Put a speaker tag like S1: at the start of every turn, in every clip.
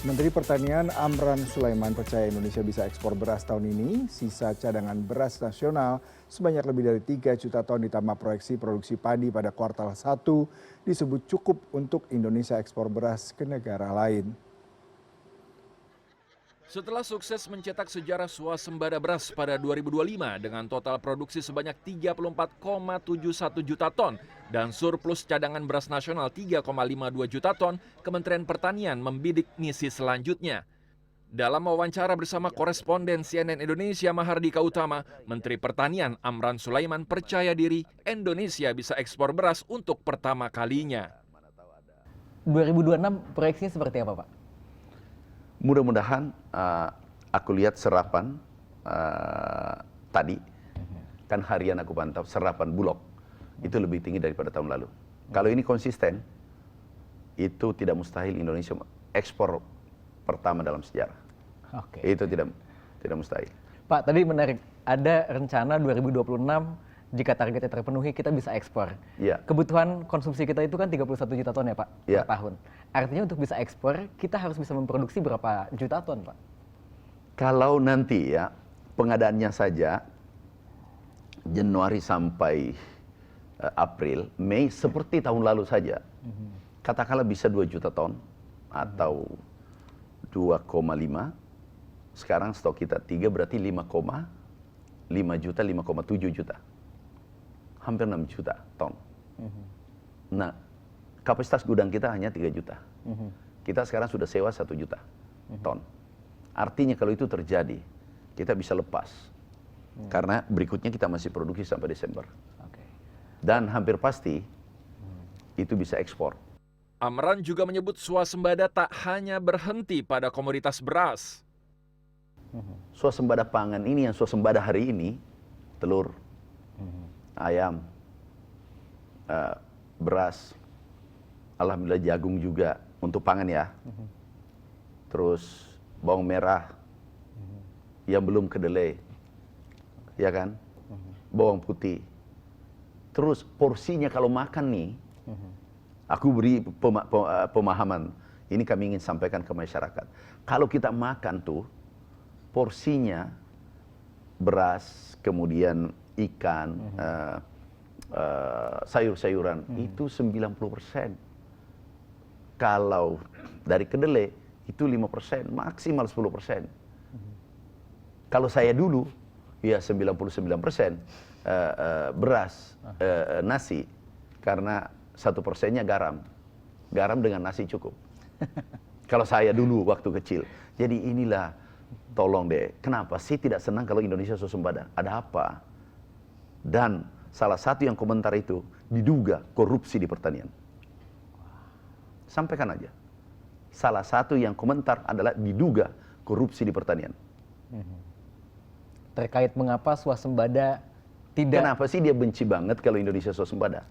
S1: Menteri Pertanian Amran Sulaiman percaya Indonesia bisa ekspor beras tahun ini. Sisa cadangan beras nasional sebanyak lebih dari 3 juta ton ditambah proyeksi produksi padi pada kuartal 1 disebut cukup untuk Indonesia ekspor beras ke negara lain.
S2: Setelah sukses mencetak sejarah swasembada beras pada 2025 dengan total produksi sebanyak 34,71 juta ton dan surplus cadangan beras nasional 3,52 juta ton, Kementerian Pertanian membidik misi selanjutnya. Dalam wawancara bersama koresponden CNN Indonesia Mahardika Utama, Menteri Pertanian Amran Sulaiman percaya diri Indonesia bisa ekspor beras untuk pertama kalinya.
S3: 2026 proyeksinya seperti apa, Pak?
S4: Mudah-mudahan aku lihat serapan tadi, kan harian aku pantau, serapan Bulog itu lebih tinggi daripada tahun lalu. Kalau ini konsisten, itu tidak mustahil Indonesia ekspor pertama dalam sejarah.
S3: Oke.
S4: Itu tidak mustahil.
S3: Pak, tadi menarik, ada rencana 2026 jika targetnya terpenuhi kita bisa ekspor.
S4: Iya.
S3: Kebutuhan konsumsi kita itu kan 31 juta ton ya, Pak,
S4: Iya.
S3: per tahun. Artinya untuk bisa ekspor, kita harus bisa memproduksi berapa juta ton, Pak?
S4: Kalau nanti ya pengadaannya saja Januari sampai April, Mei seperti tahun lalu saja. Katakanlah bisa 2 juta ton atau 2,5. Sekarang stok kita 3 berarti 5,5 juta, 5,7 juta. Hampir 6 juta ton. Nah, kapasitas gudang kita hanya 3 juta. Kita sekarang sudah sewa 1 juta ton. Artinya kalau itu terjadi, kita bisa lepas. Karena berikutnya kita masih produksi sampai Desember.
S3: Oke.
S4: Dan hampir pasti itu bisa ekspor.
S2: Amran juga menyebut swasembada tak hanya berhenti pada komoditas beras.
S4: Swasembada pangan ini yang swasembada hari ini, telur, ayam, beras, alhamdulillah jagung juga untuk pangan ya. Terus bawang merah yang belum kedelai, ya kan? Bawang putih. Terus porsinya kalau makan nih, aku beri pemahaman, ini kami ingin sampaikan ke masyarakat. Kalau kita makan tuh, porsinya beras, kemudian ikan, sayur-sayuran, itu 90%. Kalau dari kedelai, itu 5%, maksimal 10%. Kalau saya dulu, ya 99% beras, nasi, karena 1%-nya garam. Garam dengan nasi cukup. Kalau saya dulu waktu kecil. Jadi inilah, tolong deh, kenapa sih tidak senang kalau Indonesia swasembada? Ada apa? Dan salah satu yang komentar itu, diduga korupsi di pertanian. Sampaikan aja. Salah satu yang komentar adalah diduga korupsi di pertanian.
S3: Terkait mengapa swasembada tidak...
S4: Kenapa sih dia benci banget kalau Indonesia swasembada?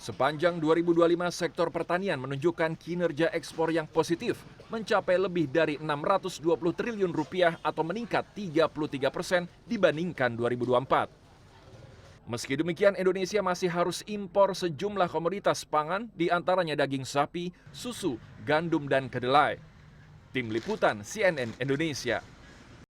S2: Sepanjang 2025, sektor pertanian menunjukkan kinerja ekspor yang positif, mencapai lebih dari 620 triliun rupiah atau meningkat 33% dibandingkan 2024. Meski demikian, Indonesia masih harus impor sejumlah komoditas pangan, diantaranya daging sapi, susu, gandum, dan kedelai. Tim Liputan CNN Indonesia.